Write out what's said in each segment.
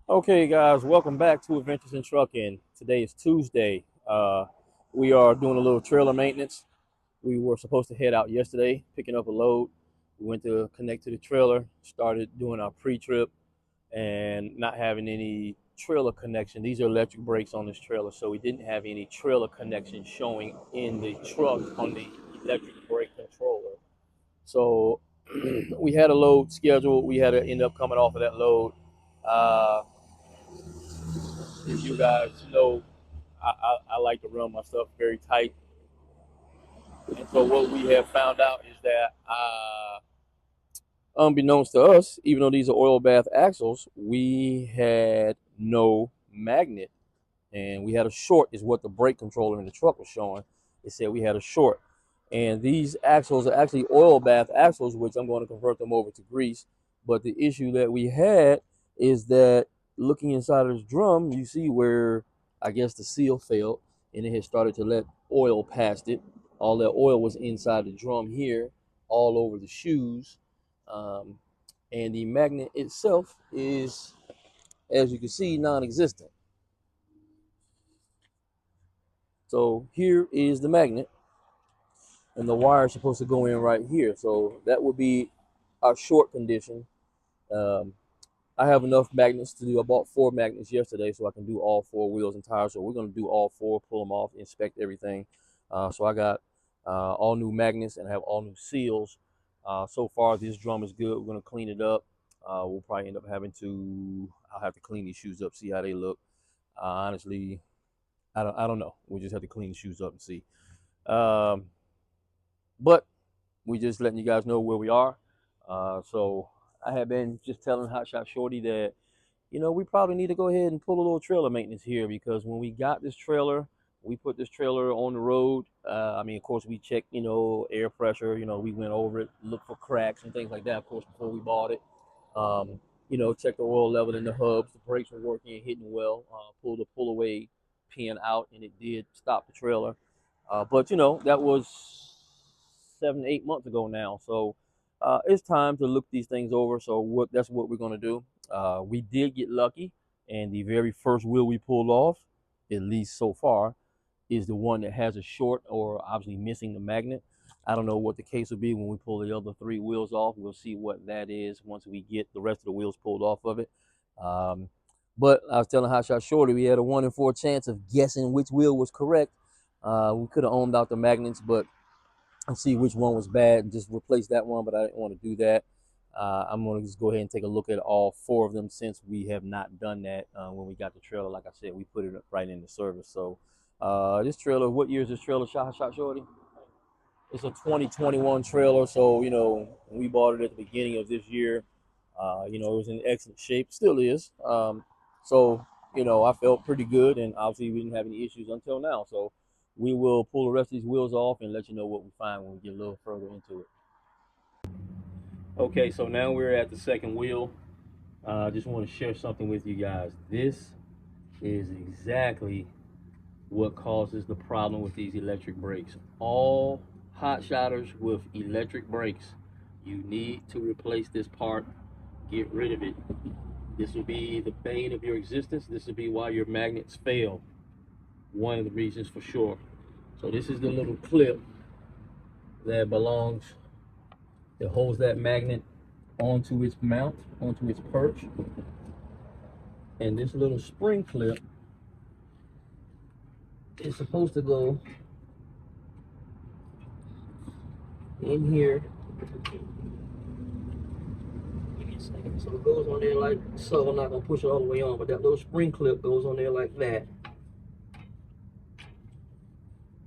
Okay, guys, welcome back to Adventures in Trucking. Today is Tuesday. We are doing a little trailer maintenance. We were supposed to head out yesterday, picking up a load. We went to connect to the trailer, started doing our pre-trip, and not having any trailer connection. These are electric brakes on this trailer, so we didn't have any trailer connection showing in the truck on the electric brake controller. So we had a load scheduled. We had to end up coming off of that load. Uh, As you guys know, I like to run my stuff very tight. And so what we have found out is that, unbeknownst to us, even though these are oil bath axles, we had no magnet. And we had a short, is what the brake controller in the truck was showing. It said we had a short. And these axles are actually oil bath axles, which I'm going to convert them over to grease. But the issue that we had is that looking inside of this drum, you see where I guess the seal failed and it had started to let oil past it. All that oil was inside the drum here, all over the shoes. Um, and the magnet itself is, as you can see, non existent. So here is the magnet, and the wire is supposed to go in right here. So that would be our short condition. Um, I have enough magnets to do. I bought 4 magnets yesterday, so I can do all 4 wheels and tires. So we're going to do all 4, pull them off, inspect everything. So I got all new magnets and have all new seals. So far, this drum is good. We're going to clean it up. We'll probably end up having to. I'll have to clean these shoes up, see how they look. Honestly, I don't know. We just have to clean the shoes up and see. Um, but we just letting you guys know where we are. So I have been just telling Hotshot Shorty that, we probably need to go ahead and pull a little trailer maintenance here, because when we got this trailer, we put this trailer on the road. I mean, of course, we checked, air pressure. We went over it, looked for cracks and things like that, of course, before we bought it. Checked the oil level in the hubs. The brakes were working and hitting well. Pulled the pull away pin out, and it did stop the trailer. But that was 7, 8 months ago now. So it's time to look these things over. So that's what we're gonna do. We did get lucky, and the very first wheel we pulled off, at least so far, is the one that has a short or obviously missing the magnet. I don't know what the case will be when we pull the other 3 wheels off. We'll see what that is once we get the rest of the wheels pulled off of it. Um, but I was telling Hot Shot Shorty we had a 1 in 4 chance of guessing which wheel was correct. We could have owned out the magnets, but and see which one was bad and just replace that one. But I didn't want to do that. I'm going to just go ahead and take a look at all 4 of them, since we have not done that when we got the trailer. Like I said, we put it right in the service. So this trailer, what year is this trailer, Shot Shorty? It's a 2021 trailer. So, when we bought it at the beginning of this year, it was in excellent shape, still is. So, I felt pretty good, and obviously we didn't have any issues until now. So we will pull the rest of these wheels off and let you know what we find when we get a little further into it. Okay, so now we're at the second wheel. I just want to share something with you guys. This is exactly what causes the problem with these electric brakes. All hot shotters with electric brakes, you need to replace this part, get rid of it. This will be the bane of your existence. This will be why your magnets fail. One of the reasons for sure. So this is the little clip that belongs, that holds that magnet onto its mount, onto its perch. And this little spring clip is supposed to go in here. Give me a second. So it goes on there like so. I'm not gonna push it all the way on, but that little spring clip goes on there like that.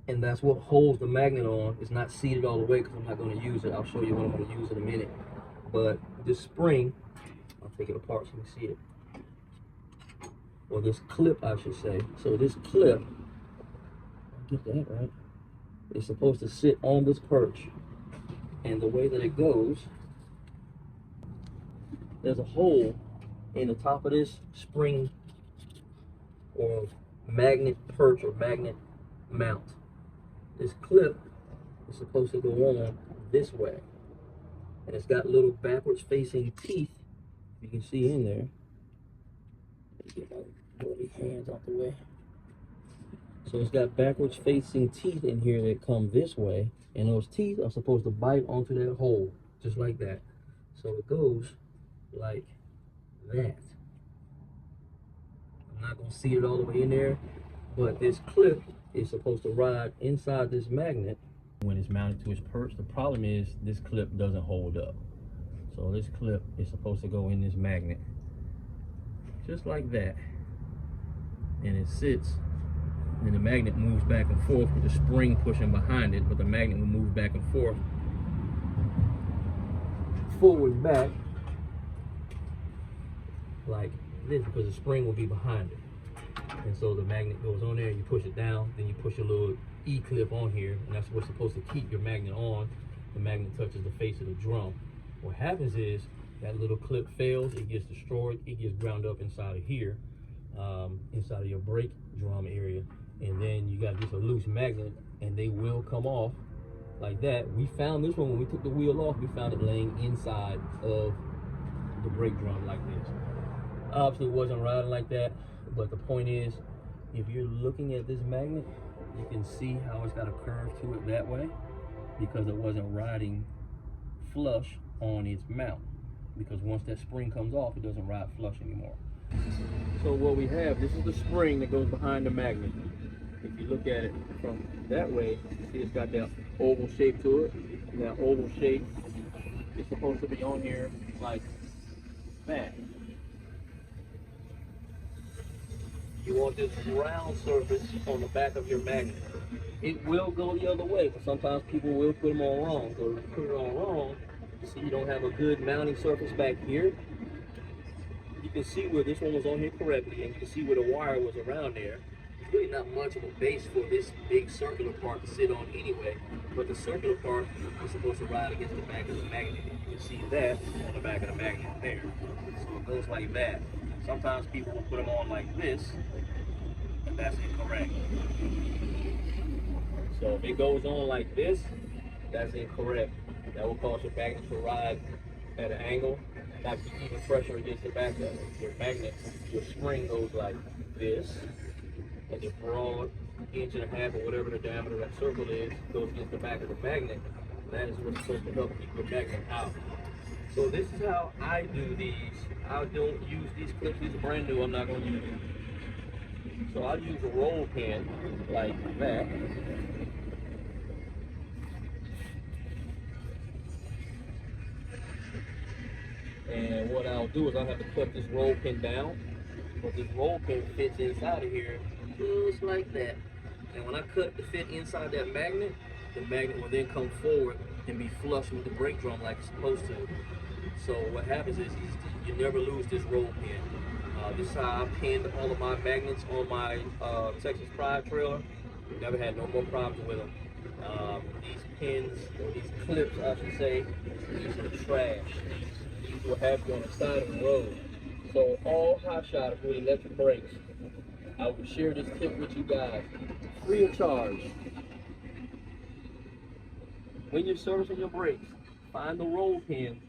And that's what holds the magnet on. It's not seated all the way because I'm not going to use it. I'll show you what I'm going to use in a minute. But this spring, I'll take it apart so you can see it. Or this clip, I should say. So this clip, get that right, is supposed to sit on this perch. And the way that it goes, there's a hole in the top of this spring or magnet perch or magnet mount. This clip is supposed to go on this way. And it's got little backwards facing teeth, you can see in there, get my bloody hands out the way. So it's got backwards facing teeth in here that come this way, and those teeth are supposed to bite onto that hole, just like that. So it goes like that. I'm not gonna see it all the way in there, but this clip is supposed to ride inside this magnet when it's mounted to its perch. The problem is this clip doesn't hold up. So this clip is supposed to go in this magnet, just like that. And it sits, and the magnet moves back and forth with the spring pushing behind it, but the magnet will move back and forth, forward, back, like this, because the spring will be behind it. And so the magnet goes on there, you push it down, then you push a little E-clip on here, and that's what's supposed to keep your magnet on. The magnet touches the face of the drum. What happens is that little clip fails, it gets destroyed, it gets ground up inside of here, inside of your brake drum area, and then you got just a loose magnet, and they will come off like that. We found this one when we took the wheel off. We found it laying inside of the brake drum like this. Obviously it wasn't riding like that, but the point is, if you're looking at this magnet, you can see how it's got a curve to it that way, because it wasn't riding flush on its mount, because once that spring comes off, it doesn't ride flush anymore. So what we have, this is the spring that goes behind the magnet. If you look at it from that way, you see it's got that oval shape to it, and that oval shape is supposed to be on here like that. You want this round surface on the back of your magnet. It will go the other way, but sometimes people will put them on wrong. So if you put it on wrong, you see you don't have a good mounting surface back here. You can see where this one was on here correctly, and you can see where the wire was around there. There's really not much of a base for this big circular part to sit on anyway, but the circular part is supposed to ride against the back of the magnet. You can see that on the back of the magnet there. So it goes like that. Sometimes people will put them on like this, and that's incorrect. So if it goes on like this, that's incorrect. That will cause your magnet to ride at an angle, not keep even pressure against the back of it. Your magnet, your spring goes like this, and the broad inch-and-a-half or whatever the diameter of that circle is goes against the back of the magnet. That is what's supposed to help keep your magnet out. So this is how I do these. I don't use these clips. These are brand new. I'm not going to use them. So I use a roll pin like that. And what I'll do is I'll have to cut this roll pin down, but this roll pin fits inside of here just like that. And when I cut the fit inside that magnet, the magnet will then come forward and be flush with the brake drum like it's supposed to. So what happens is you never lose this roll pin. This is how I pinned all of my magnets on my Texas Pride trailer. Never had no more problems with them. These pins, or these clips I should say, these are trash. These will have you on the side of the road. So all hotshotters with electric brakes, I will share this tip with you guys, free of charge. When you're servicing your brakes, find the roll pin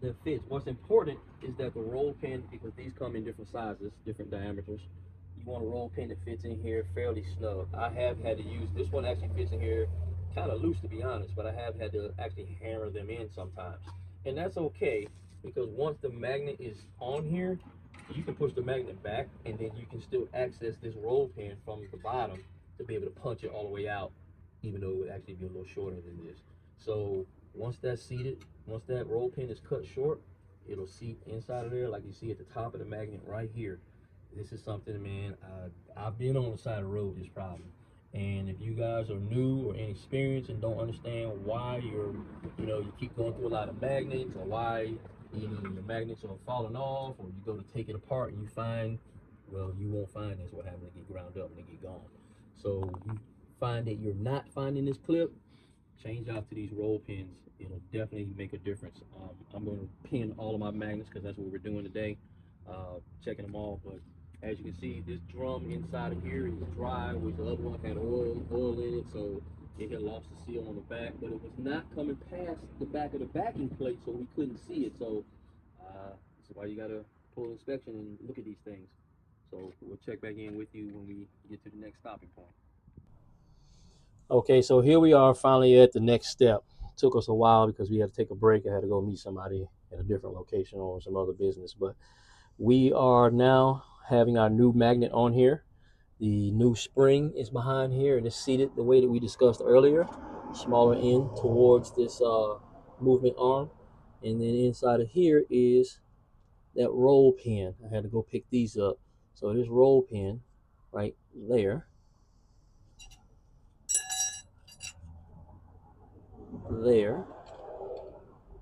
that fits. What's important is that the roll pin, because these come in different sizes, different diameters, you want a roll pin that fits in here fairly snug. I have had to use, this one actually fits in here kind of loose to be honest, but I have had to actually hammer them in sometimes. And that's okay, because once the magnet is on here, you can push the magnet back, and then you can still access this roll pin from the bottom to be able to punch it all the way out, even though it would actually be a little shorter than this. So once that's seated, once that roll pin is cut short, it'll seat inside of there like you see at the top of the magnet right here. This is something, man, I've been on the side of the road this problem. And if you guys are new or inexperienced and don't understand why you keep going through a lot of magnets, or why your magnets are falling off, or you go to take it apart and you find, well, you won't find this, what happens, they get ground up and they get gone. So you find that you're not finding this clip, change out to these roll pins. It'll definitely make a difference. I'm going to pin all of my magnets because that's what we're doing today, checking them all. But as you can see, this drum inside of here is dry, which the other one had oil in it, so it had lost the seal on the back, but it was not coming past the back of the backing plate, so we couldn't see it. So that's why you gotta full inspection and look at these things. So we'll check back in with you when we get to the next stopping point. Okay, so here we are finally at the next step. It took us a while because we had to take a break. I had to go meet somebody at a different location or some other business, but we are now having our new magnet on here. The new spring is behind here and it's seated the way that we discussed earlier, smaller end towards this movement arm. And then inside of here is that roll pin. I had to go pick these up. So this roll pin right there,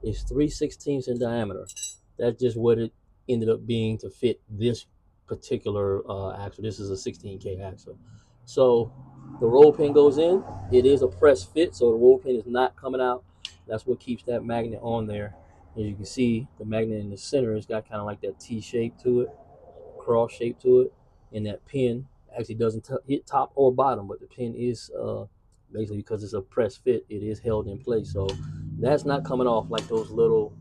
is 3/16 in diameter. That's just what it ended up being to fit this particular axle. This is a 16K axle. So the roll pin goes in. It is a press fit, so the roll pin is not coming out. That's what keeps that magnet on there. As you can see, the magnet in the center has got kind of like that T shape to it, cross shape to it, and that pin actually doesn't hit top or bottom, but the pin is basically, because it's a press fit, it is held in place. So that's not coming off like those little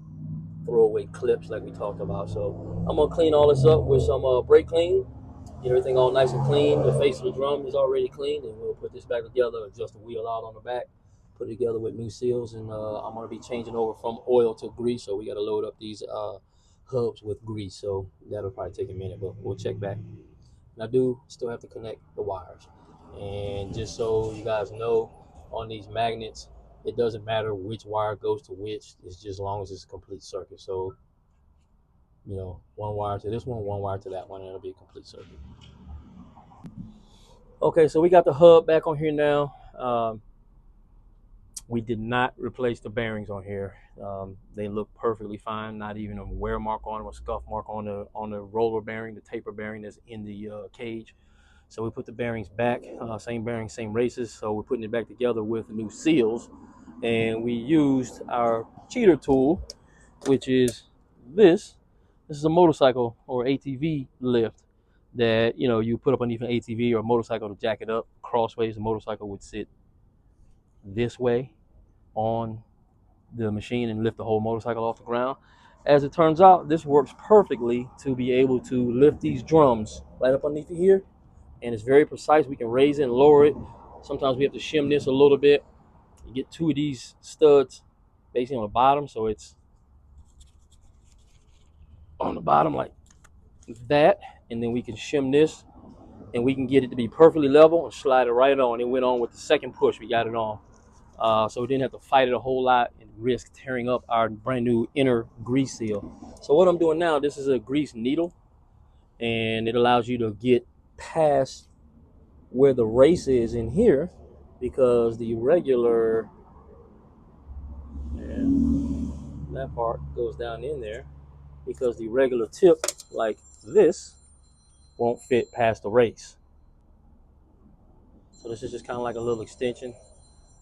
throwaway clips like we talked about. So I'm gonna clean all this up with some brake clean, get everything all nice and clean. The face of the drum is already cleaned, and we'll put this back together, adjust the wheel out on the back, put it together with new seals, and I'm gonna be changing over from oil to grease. So we got to load up these hubs with grease. So that'll probably take a minute, but we'll check back. And I do still have to connect the wires. And just so you guys know, on these magnets, it doesn't matter which wire goes to which. It's just as long as it's a complete circuit. So, you know, one wire to this one wire to that one, and it'll be a complete circuit. Okay, so we got the hub back on here now. We did not replace the bearings on here. They look perfectly fine. Not even a wear mark on them, a scuff mark on the roller bearing, the taper bearing that's in the cage. So we put the bearings back, same bearings, same races. So we're putting it back together with new seals. And we used our cheater tool, which is this. This is a motorcycle or ATV lift that, you know, you put up underneath an ATV or a motorcycle to jack it up crossways. The motorcycle would sit this way on the machine and lift the whole motorcycle off the ground. As it turns out, this works perfectly to be able to lift these drums right up underneath here. And it's very precise. We can raise it and lower it. Sometimes we have to shim this a little bit. You get two of these studs basically on the bottom, so it's on the bottom like that, and then we can shim this and we can get it to be perfectly level and slide it right on. It went on with the second push. We got it on. So we didn't have to fight it a whole lot and risk tearing up our brand new inner grease seal. So what I'm doing now, this is a grease needle, and it allows you to get past where the race is in here, because the regular, and that part goes down in there, because the regular tip like this won't fit past the race. So this is just kind of like a little extension.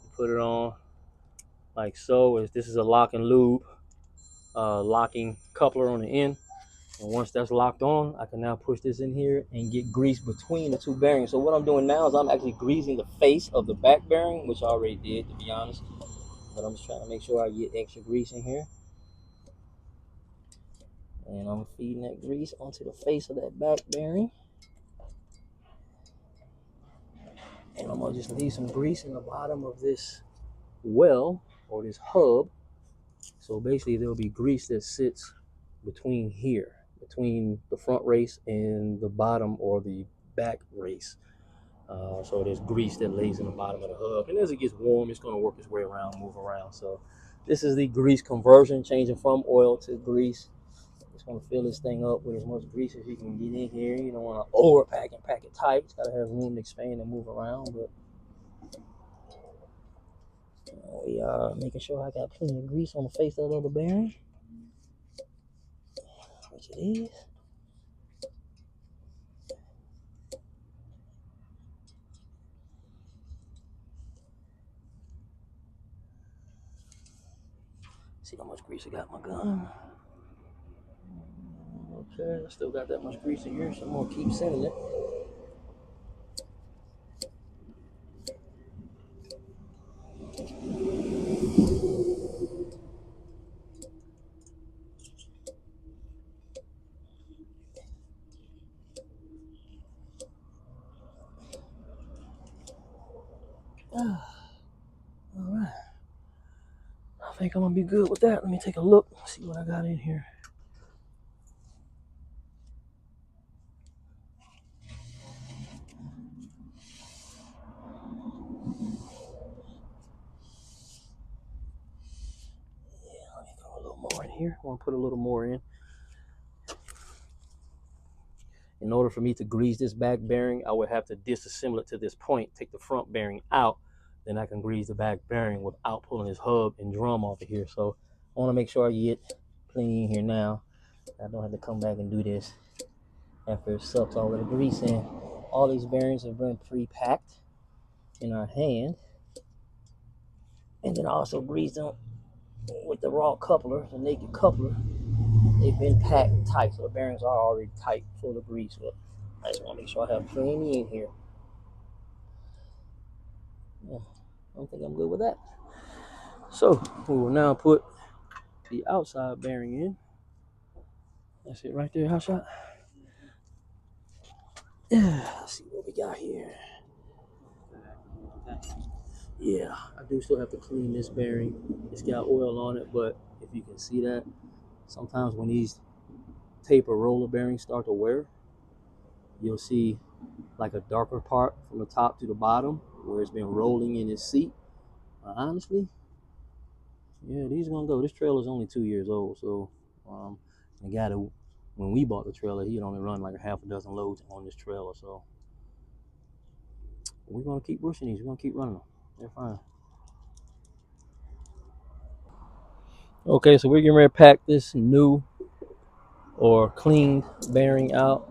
You put it on like so. This is a lock and lube locking coupler on the end. And once that's locked on, I can now push this in here and get grease between the two bearings. So what I'm doing now is I'm actually greasing the face of the back bearing, which I already did, to be honest. But I'm just trying to make sure I get extra grease in here. And I'm feeding that grease onto the face of that back bearing. And I'm gonna just leave some grease in the bottom of this well, or this hub. So basically there'll be grease that sits between here, between the front race and the bottom or the back race. So there's grease that lays in the bottom of the hub, and as it gets warm, it's going to work its way around, move around. So this is the grease conversion, changing from oil to grease. Just going to fill this thing up with as much grease as you can get in here. You don't want to overpack and pack it tight. It's got to have room to expand and move around. But we are making sure I got plenty of grease on the face of the other bearing, which it is. See how much grease I got in my gun. Okay, I still got that much grease in here, so I'm gonna keep sending it. think I'm gonna be good with that. Let me take a look, see what I got in here. Yeah, let me throw a little more in here. I want to put a little more in. In order for me to grease this back bearing, I would have to disassemble it to this point, take the front bearing out, then I can grease the back bearing without pulling this hub and drum off of here. So I want to make sure I get plenty in here now. I don't have to come back and do this after it sucks all of the grease in. All these bearings have been pre-packed in our hand. And then I also grease them with the raw coupler, the naked coupler. They've been packed tight, so the bearings are already tight, full of grease. But I just want to make sure I have plenty in here. Yeah, I don't think I'm good with that. So we will now put the outside bearing in. That's it right there, hot shot. Yeah, let's see what we got here. Yeah, I do still have to clean this bearing. It's got oil on it, but if you can see that, sometimes when these taper roller bearings start to wear, you'll see like a darker part from the top to the bottom where it's been rolling in its seat. Honestly, yeah, these are gonna go. This trailer is only 2 years old, so the guy that when we bought the trailer, he had only run like a half a dozen loads on this trailer. So we're gonna keep pushing these. We're gonna keep running them. They're fine. Okay, so we're getting ready to pack this new or cleaned bearing out.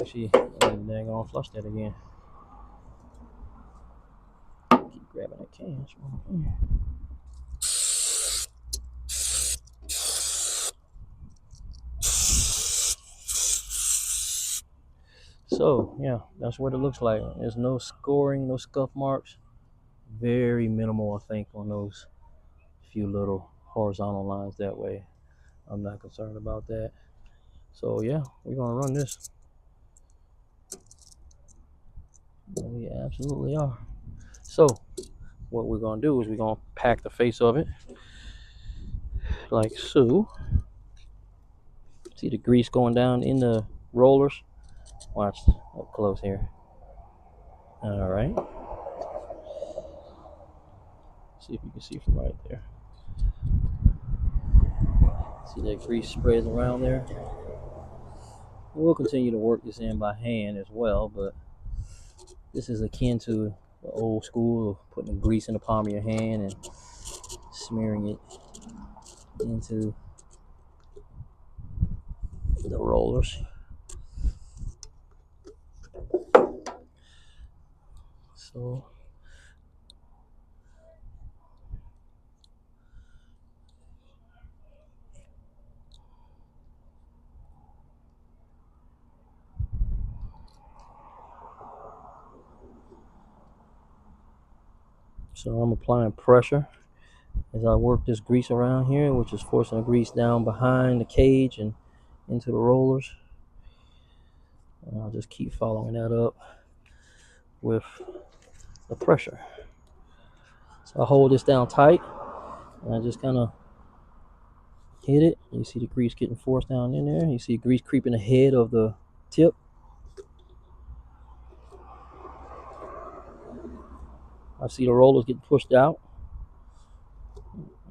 Actually, dang on, flush that again. Keep grabbing that can. So yeah, that's what it looks like. There's no scoring, no scuff marks. Very minimal, I think, on those few little horizontal lines that way. I'm not concerned about that. So yeah, we're gonna run this. We absolutely are. So what we're gonna do is we're gonna pack the face of it like so. See the grease going down in the rollers? Watch up close here. All right. See if you can see from right there. See that grease spreads around there? We'll continue to work this in by hand as well, but this is akin to the old school of putting grease in the palm of your hand and smearing it into the rollers. So I'm applying pressure as I work this grease around here, which is forcing the grease down behind the cage and into the rollers. And I'll just keep following that up with the pressure. So I hold this down tight and I just kind of hit it. You see the grease getting forced down in there. You see grease creeping ahead of the tip. I see the rollers getting pushed out.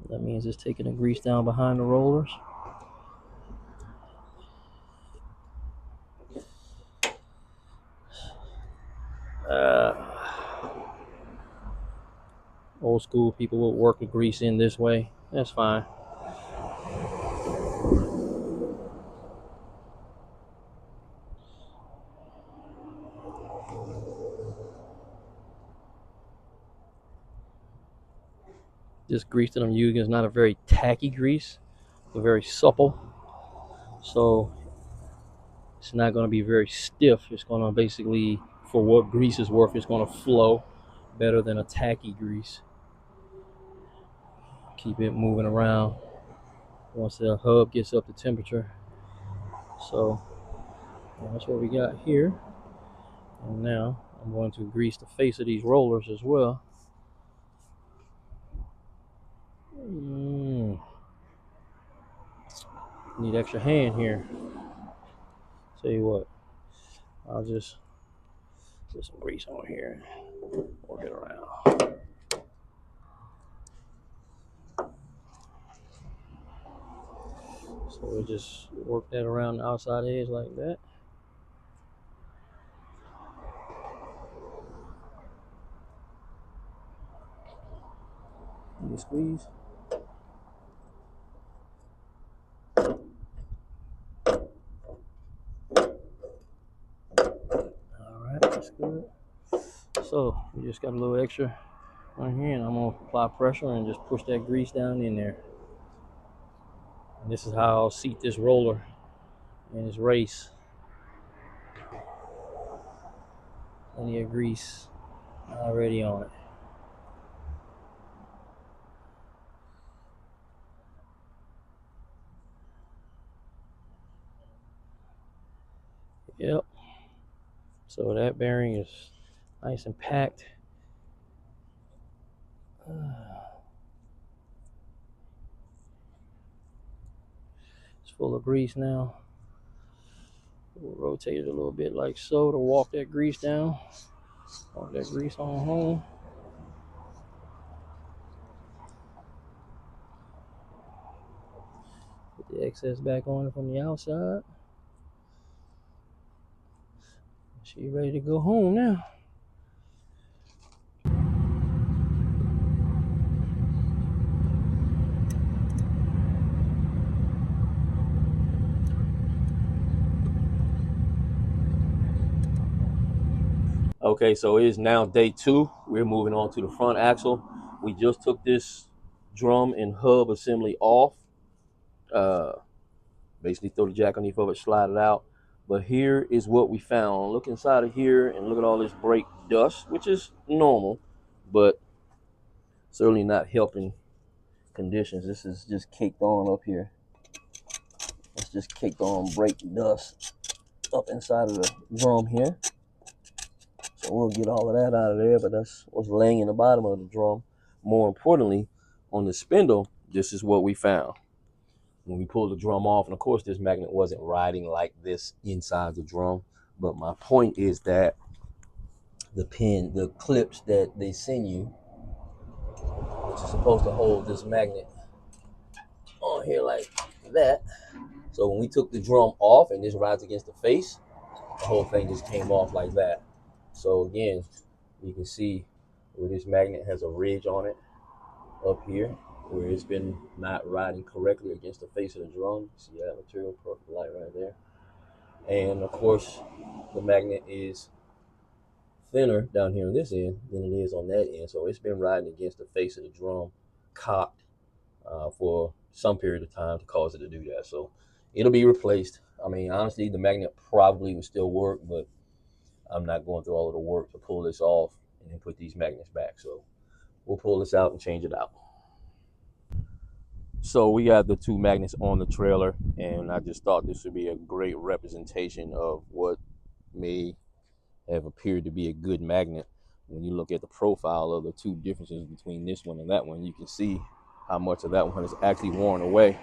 That means it's taking the grease down behind the rollers. Old school people will work the grease in this way. That's fine. This grease that I'm using is not a very tacky grease. It's very supple. So it's not going to be very stiff. It's going to basically, for what grease is worth, it's going to flow better than a tacky grease. Keep it moving around once the hub gets up to temperature. So that's what we got here. And now I'm going to grease the face of these rollers as well. Need extra hand here. Tell you what, I'll just put some grease on here and work it around. So we'll just work that around the outside edge like that. You squeeze. Alright, that's good. So we just got a little extra on here, and I'm gonna apply pressure and just push that grease down in there. And this is how I'll seat this roller in this race. Plenty of grease already on it. Yep. So that bearing is nice and packed. It's full of grease now. We'll rotate it a little bit like so to walk that grease down. Walk that grease on home. Put the excess back on it from the outside. She's ready to go home now. Okay, so it is now day 2. We're moving on to the front axle. We just took this drum and hub assembly off. Basically throw the jack underneath of it, slide it out. But here is what we found. Look inside of here and look at all this brake dust, which is normal, but certainly not helping conditions. This is just caked on up here. It's just caked on brake dust up inside of the drum here. So we'll get all of that out of there, but that's what's laying in the bottom of the drum. More importantly, on the spindle, this is what we found. When we pulled the drum off, and of course this magnet wasn't riding like this inside the drum, but my point is that the clips that they send you, which is supposed to hold this magnet on here like that. So when we took the drum off and this rides against the face, the whole thing just came off like that. So again, you can see where this magnet has a ridge on it up here, where it's been not riding correctly against the face of the drum. See that material, perfect light right there. And of course, the magnet is thinner down here on this end than it is on that end. So it's been riding against the face of the drum, cocked for some period of time to cause it to do that. So it'll be replaced. I mean, honestly, the magnet probably would still work, but I'm not going through all of the work to pull this off and then put these magnets back. So we'll pull this out and change it out. So we got the 2 magnets on the trailer, and I just thought this would be a great representation of what may have appeared to be a good magnet. When you look at the profile of the 2 differences between this one and that one, you can see how much of that one is actually worn away.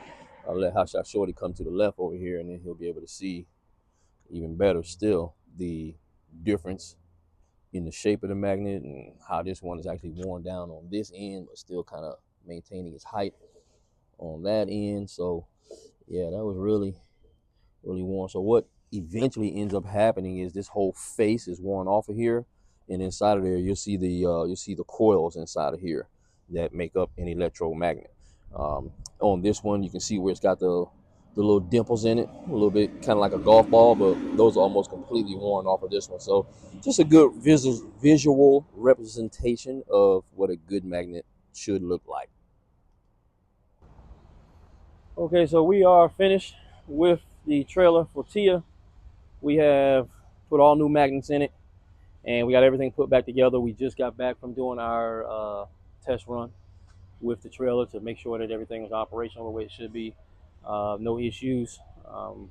I'll let Hotshot Shorty come to the left over here, and then he'll be able to see even better still the difference in the shape of the magnet and how this one is actually worn down on this end, but still kind of maintaining its height on that end. So yeah, that was really worn. So what eventually ends up happening is this whole face is worn off of here, and inside of there you'll see the coils inside of here that make up an electromagnet. On this one, you can see where it's got the little dimples in it, a little bit kind of like a golf ball, but those are almost completely worn off of this one. So just a good visual representation of what a good magnet should look like. Okay, so we are finished with the trailer for Tia. We have put all new magnets in it, and we got everything put back together. We just got back from doing our test run with the trailer to make sure that everything was operational the way it should be. No issues. Of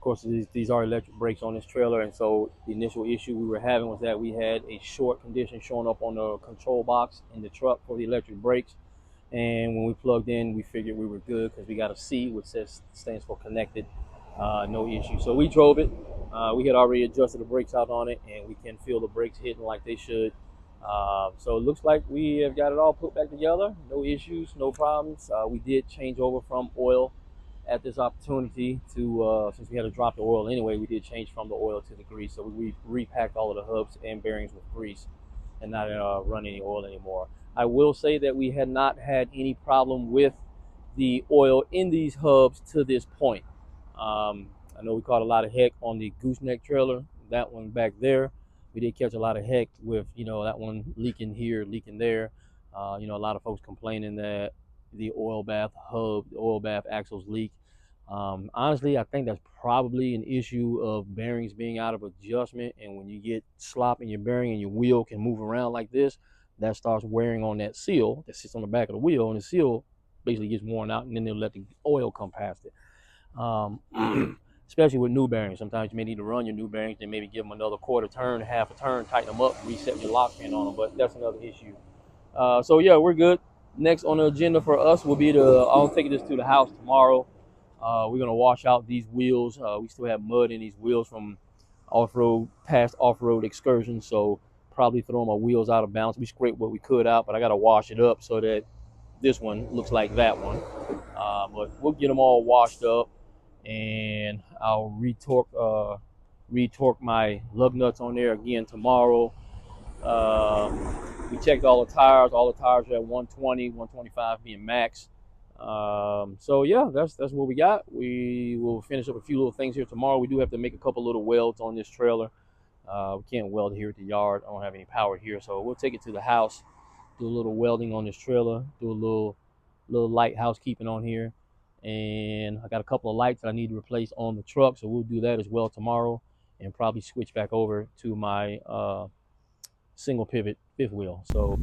course, these are electric brakes on this trailer, and so the initial issue we were having was that we had a short condition showing up on the control box in the truck for the electric brakes. And when we plugged in, we figured we were good because we got a C, which stands for connected, no issue. So we drove it. We had already adjusted the brakes out on it, and we can feel the brakes hitting like they should. So it looks like we have got it all put back together. No issues, no problems. We did change over from oil at this opportunity to, since we had to drop the oil anyway, we did change from the oil to the grease. So we repacked all of the hubs and bearings with grease and not run any oil anymore. I will say that we had not had any problem with the oil in these hubs to this point. I know we caught a lot of heck on the gooseneck trailer, that one back there. We did catch a lot of heck with, that one leaking here, leaking there. A lot of folks complaining that the oil bath hub, the oil bath axles leak. Honestly, I think that's probably an issue of bearings being out of adjustment. And when you get slop in your bearing and your wheel can move around like this, that starts wearing on that seal that sits on the back of the wheel, and the seal basically gets worn out, and then they'll let the oil come past it. Especially with new bearings. Sometimes you may need to run your new bearings, then maybe give them another quarter turn, half a turn, tighten them up, reset your lock pin on them, but that's another issue. So yeah, we're good. Next on the agenda for us will be I'll take this to the house tomorrow. We're gonna wash out these wheels. We still have mud in these wheels from past off-road excursions, so probably throw my wheels out of balance. We scraped what we could out, but I gotta wash it up so that this one looks like that one. But we'll get them all washed up, and I'll retorque my lug nuts on there again tomorrow. We checked all the tires. All the tires are at 120, 125 being max. So yeah, that's what we got. We will finish up a few little things here tomorrow. We do have to make a couple little welds on this trailer. We can't weld here at the yard. I don't have any power here, so we'll take it to the house, do a little welding on this trailer, do a little light housekeeping on here, and I got a couple of lights that I need to replace on the truck, so we'll do that as well tomorrow, and probably switch back over to my single pivot fifth wheel. So